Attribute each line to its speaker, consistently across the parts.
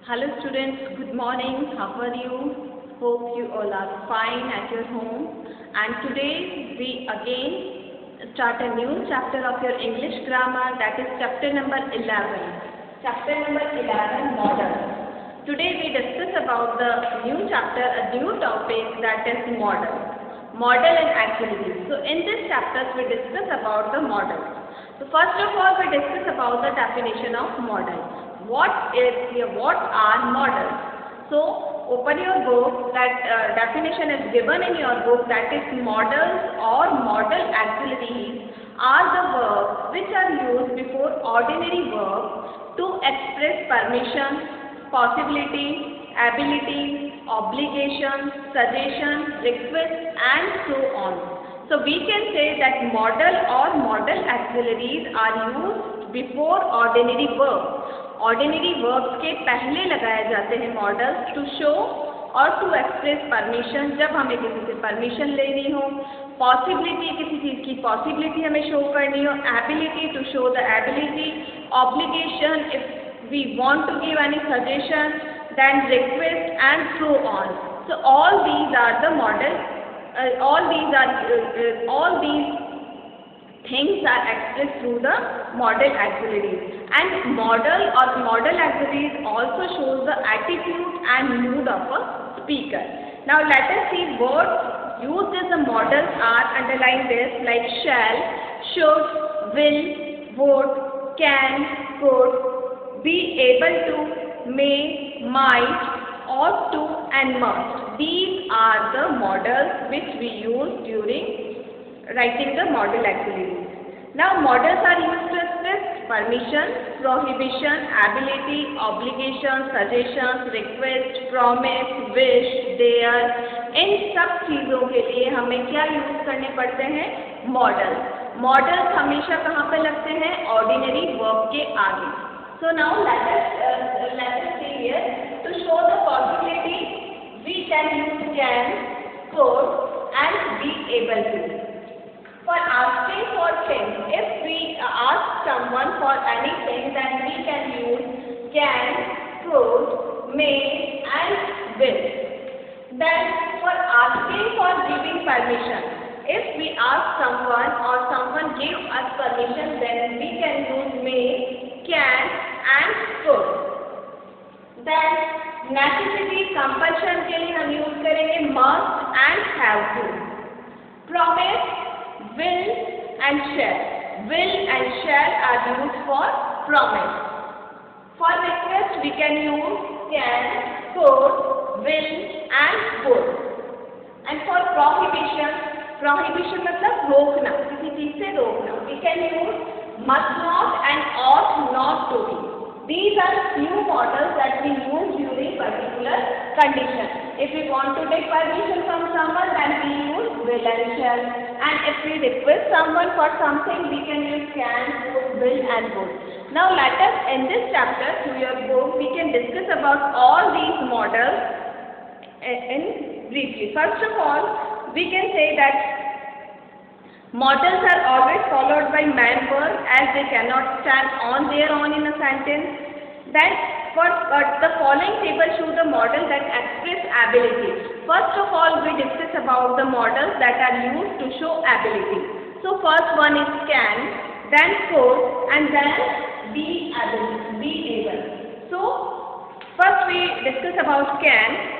Speaker 1: Hello students, good morning. How are you? Hope you all are fine at your home. And today we again start a new chapter of your English grammar, that is chapter number 11. Chapter number 11, models. Today we discuss about the new chapter, a new topic, that is model. Model and activities. So in this chapter we discuss about the models. So first of all we discuss about the definition of model. What are models? So open your book, that definition is given in your book, that is models or model auxiliaries are the verbs which are used before ordinary verb to express permission, possibility, ability, obligation, suggestion, request and so on. So we can say that model or model auxiliaries are used before ordinary verb. Ordinary verbs के पहले लगाए जाते हैं models to show और to express permission, जब हमें किसी से परमिशन लेनी हो, पॉसिबिलिटी किसी चीज़ की पॉसिबिलिटी हमें शो करनी हो, ability to show the ability, obligation if we want to give any suggestion, then request and so on. So all these are the model, all these things are expressed through the model auxiliaries. And model or model auxiliaries also shows the attitude and mood of a speaker. Now let us see words used as the models are underlined this, like shall, should, will, would, can, could, be able to, may, might, ought to and must. These are the models which we use during writing the model auxiliaries. Now models are used to express permission, prohibition, ability, obligation, suggestions, request, promise, wish, dare. इन सब चीज़ों के लिए हमें क्या use करने पड़ते हैं? Models. Models हमेशा कहाँ पे लगते हैं? ऑर्डिनरी वर्ब के आगे. So now let us see here, to show the possibility we can use can, could and be able to. For asking for things, if we ask someone for anything, then we can use can, could, may and will. Then for asking for giving permission, if we ask someone or someone give us permission, then we can use may, can and could. Then necessity, compulsion के लिए हम use करेंगे must and have to. Promise, will and shall. Will and shall are used for promise. For request we can use can, could, will and would. And for prohibition, prohibition मतलब रोकना, किसी चीज से रोकना, we can use must not and ought not to be. These are few models that we use during particular condition. If we want to take permission from someone, then we use will and shall. And if we request someone for something, we can use can, could, will and would. Now let us, in this chapter through your book, we can discuss about all these models in briefly. First of all, we can say that models are always followed by main verb as they cannot stand on their own in a sentence. Then for the following table show the model that express ability. First of all we discuss about the models that are used to show ability. So first one is can, then could and then be able. So first we discuss about can.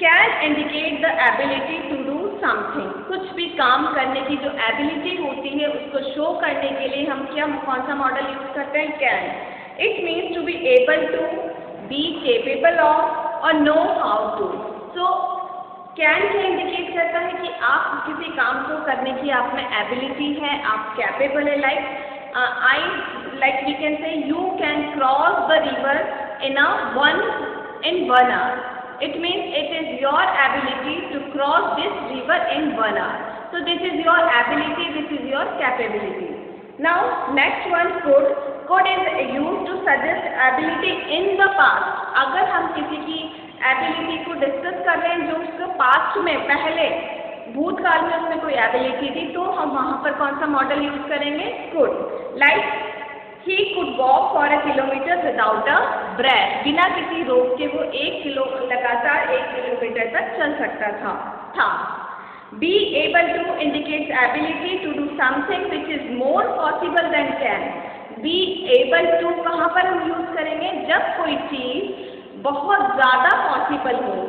Speaker 1: Can indicate the ability to do something. कुछ भी काम करने की जो ability होती है उसको show करने के लिए हम कौन सा मॉडल यूज करते हैं? Can. It means to be able to, be capable of और know how to. So can क्या इंडिकेट करता है कि आप किसी काम को करने की आप में एबिलिटी है, आप कैपेबल है. Like we can say you can cross the river in 1 hour. It means it is your ability to cross this river in 1 hour. So this is your ability, this is your capability. Now next one, could. Could is used to suggest ability in the past. अगर हम किसी की ability को discuss कर रहे हैं जो उसके past में पहले भूतकाल में उसमें कोई ability थी, तो हम वहाँ पर कौन सा मॉडल यूज करेंगे? could. Like He could walk for a kilometer without a breath. बिना किसी रोक के वो लगातार 1 किलोमीटर तक चल सकता था. Be able to indicates ability to do something which is more possible than can. Be able to कहाँ पर हम यूज करेंगे? जब कोई चीज बहुत ज़्यादा पॉसिबल हो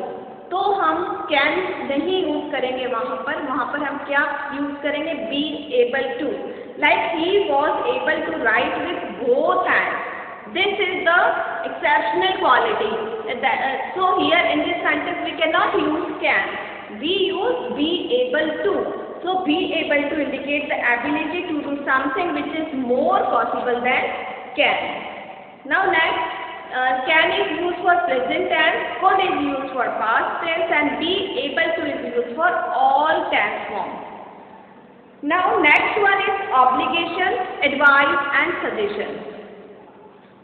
Speaker 1: तो हम कैन नहीं यूज करेंगे वहाँ पर हम क्या यूज करेंगे? Be able to. Like he was able to write with both hands. This is the exceptional quality. So here in this sentence we cannot use can. We use be able to. So be able to indicate the ability to do something which is more possible than can. Now next. Can is used for present tense, could is used for past tense, and be able to is used for all tense forms. Now next one is obligation, advice and suggestion.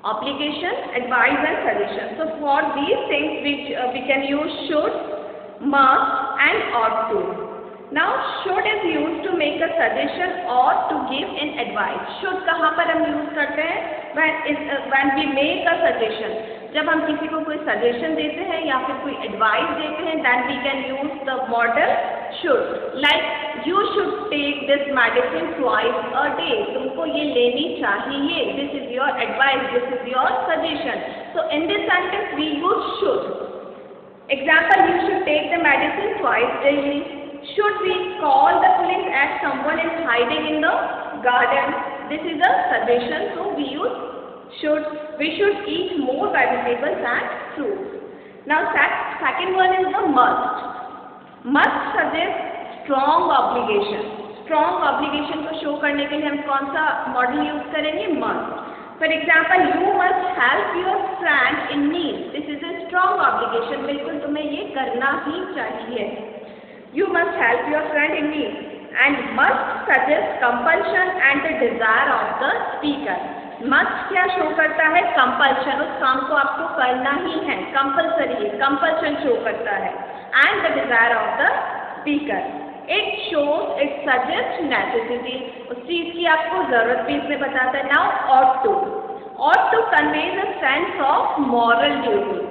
Speaker 1: Obligation, advice and suggestion. So for these things we can use should, must and ought to. Now should is used to make a suggestion or to give an advice. Should कहाँ पर हम use करते हैं? When we make a suggestion. जब हम किसी को कोई सजेशन देते हैं या फिर कोई एडवाइस देते हैं, then we can use the model should. Like you should take this medicine twice a day. तुमको ये लेनी चाहिए. This is your advice. This is your suggestion. So in this sentence we use should. Example: you should take the medicine twice daily. Should we call the police as someone is hiding in the garden? This is a suggestion, so we use should. We should eat more vegetables and fruits. Now second one is the must. Must suggests strong obligation. Strong obligation को show करने के लिए हम कौन सा model use करेंगे? Must. For example, you must help your friend in need. This is a strong obligation. बिल्कुल तुम्हें ये करना ही चाहिए. You must help your friend in need. And must suggests compulsion and the desire of the speaker. Must क्या show करता है? Compulsion. उस काम को आपको करना ही है, compulsory है, compulsion शो करता है. And the desire of the speaker. It shows, it suggests necessity. उस चीज की आपको जरूरत भी इसमें बताता है. Now ought to. Ought to conveys a sense of moral duty.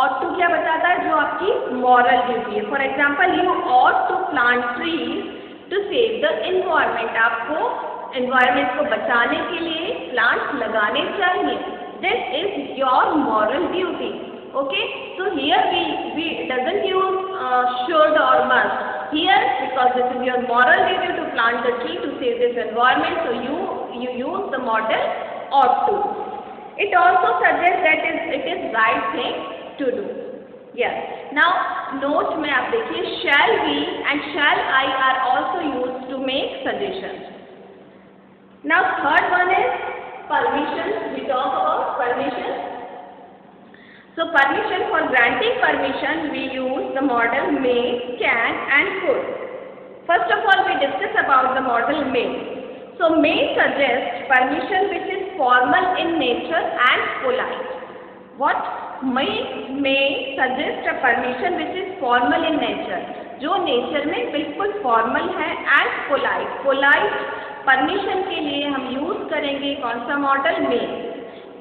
Speaker 1: ought to क्या बताता है? जो आपकी moral duty है. For example, you ought to plant trees to save the environment. आपको environment को बचाने के लिए plants लगाने चाहिए. This is your moral duty. Okay? So here we doesn't use should or must. Here, because this is your moral duty to plant the tree to save this environment, so you use the model ought to. It also suggests that it is right thing to do. Yes. Now note में आप देखिए shall we and shall I are also used to make suggestions. Now third one is permission. We talk about permission. So permission, for granting permission we use the model may, can and could. First of all we discuss about the model may. So may suggests permission which is formal in nature and polite. What? may suggest a permission which is formal in nature. जो nature में बिल्कुल formal है and polite. Polite permission के लिए हम use करेंगे कौन सा model? May.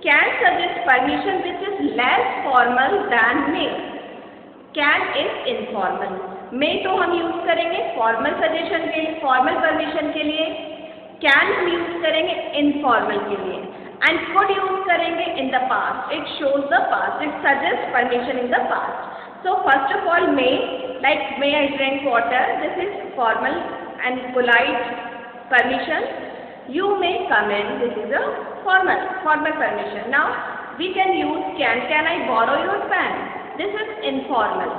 Speaker 1: Can suggest permission which is less formal than may. Can is informal. May तो हम यूज करेंगे फॉर्मल सजेशन के लिए, फॉर्मल परमिशन के लिए. कैन हम यूज करेंगे इनफॉर्मल के लिए. एंड कुड यूज करेंगे in the past. It shows the past. It suggest permission in the past. So first of all may, like may I drink water, this is formal and polite permission. You may come in, this is a formal permission. Now we can use can I borrow your pen, this is informal.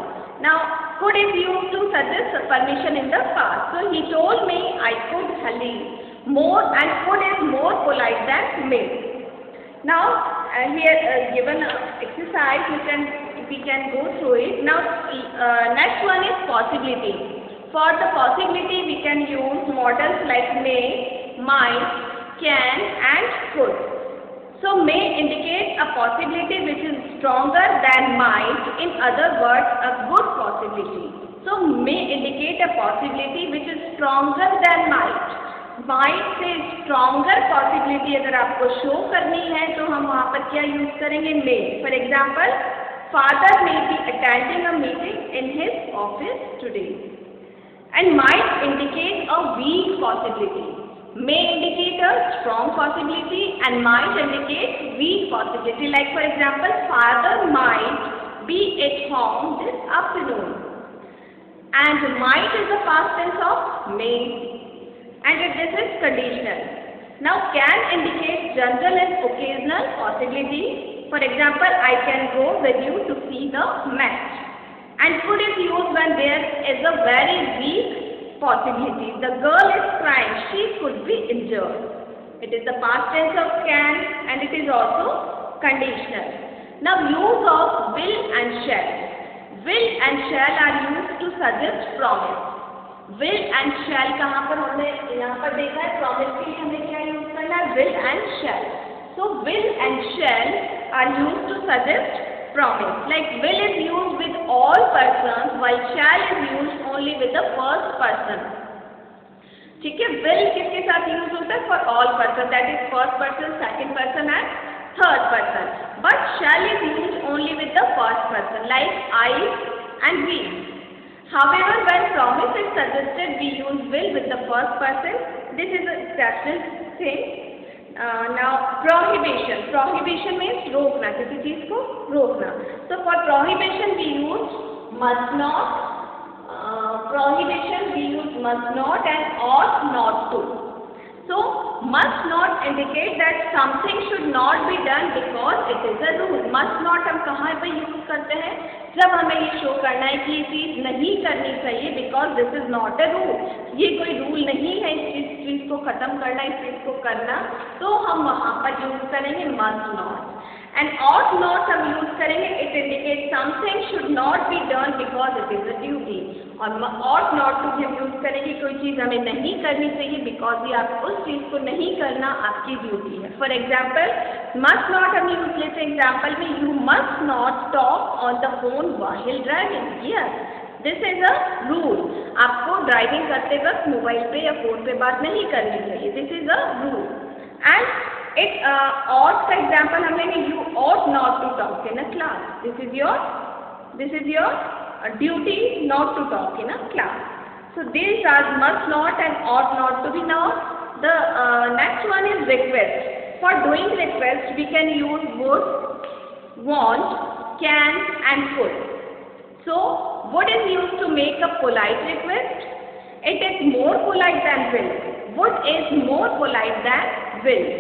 Speaker 1: Now could is used to suggest permission in the past. So he told me I could leave more, and could is more polite than may. Now here given exercise we can go through it. Now next one is possibility. For the possibility we can use models like may, might, can and could. So may indicates a possibility which is stronger than might. In other words, a good possibility. So may indicate a possibility which is stronger than might. Might say stronger possibility अगर आपको show करनी है तो हम वहाँ पर क्या use करेंगे, may. For example, father may be attending a meeting in his office today, and might indicate a weak possibility. May indicate a strong possibility and might indicate weak possibility. Like for example, father might be at home this afternoon, and might is the past tense of may, and this is conditional. Now can indicate general and occasional possibility. For example, I can go with you to see the match, and could is used when there is a very weak possibility. The girl is crying, she could be injured. It is the past tense of can, and it is also conditional. Now use of will and shall. Will and shall are used to suggest promise. Will and shall कहाँ पर हमने यहाँ पर देखा है, promise के लिए हमें क्या यूज करना है, will and shall. So will and shall are used to suggest promise. Like will is used with all persons while shall is used only with the first person. ठीक है, will किसके साथ यूज होता है, for all person, that is first person, second person and third person. But shall is used only with the first person, like I and we. However, when promise is suggested, we use will with the first person. This is a exceptional thing. Now prohibition. Prohibition means रोकना, किसी चीज को रोकना. So for prohibition we use must not. Prohibition we use must not and ought not to. So must not indicate that something should not be done because it is a rule. Must not हम कहाँ पे use करते हैं, जब हमें ये show करना है कि ये चीज नहीं करनी चाहिए, because this is not a rule. ये कोई रूल नहीं है इस चीज को खत्म करना, इस चीज को करना, तो हम वहाँ पर यूज करेंगे must not. And ought not हम यूज करेंगे, it indicates something should not be done because it is a duty. और ought not to हम यूज करेंगे, कोई चीज हमें नहीं करनी चाहिए because ये आप उस चीज को नहीं करना आपकी ड्यूटी है. फॉर एग्जाम्पल, must not हम यूज लेते हैं एग्जाम्पल में, you must not talk on the phone while driving. Yes, this is a rule. आपको ड्राइविंग करते वक्त मोबाइल पे या फोन पे बात नहीं करनी चाहिए. This is a rule. And it ought का एग्जाम्पल हम लेंगे, you ought not to talk in a class. This is your duty not to talk in a class. So these are must not and ought not to be. Now the next one is request. For doing request we can use would, want, can and could. So would is used to make a polite request. It is more polite than will. Would is more polite than will.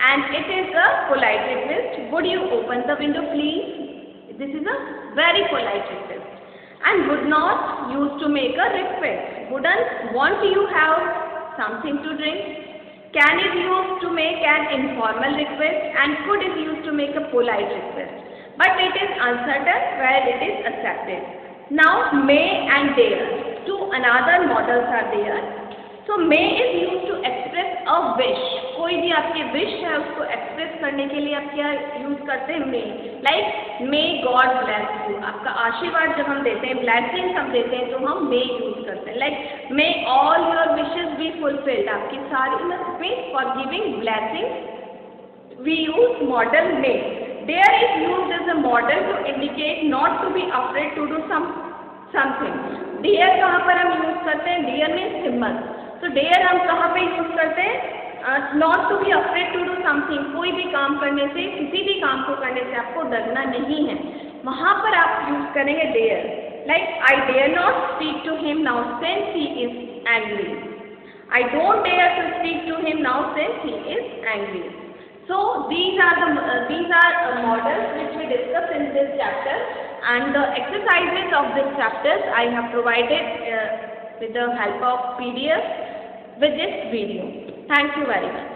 Speaker 1: And it is a polite request. Would you open the window please? This is a very polite request. And would not used to make a request. Wouldn't want you have something to drink. Can is used to make an informal request, and could is used to make a polite request. But it is uncertain where it is accepted. Now may and dare. Two another models are there. So may is used to express a wish. कोई भी आपके wish है उसको express करने के लिए आप क्या use करते हैं, may. Like may God bless you. आपका आशीर्वाद जब हम देते हैं, blessings हम देते हैं, तो हम may use करते हैं. Like may all your wishes be fulfilled. आपकी सारी may for giving blessings we use model may. Dare is used as a model to indicate not to be afraid to do something. Dare कहाँ पर हम use करते हैं? Dare means हिम्मत. तो dare हम कहाँ पे यूज करते हैं? Not to be afraid to do something. कोई भी काम करने से, किसी भी काम को करने से आपको डरना नहीं है, वहाँ पर आप यूज करेंगे dare. Like I dare not speak to him now since he is angry. I don't dare to speak to him now since he is angry. So these are models which we discussed in this chapter, and the exercises of this chapters I have provided with the help of PDF with this video. Thank you very much.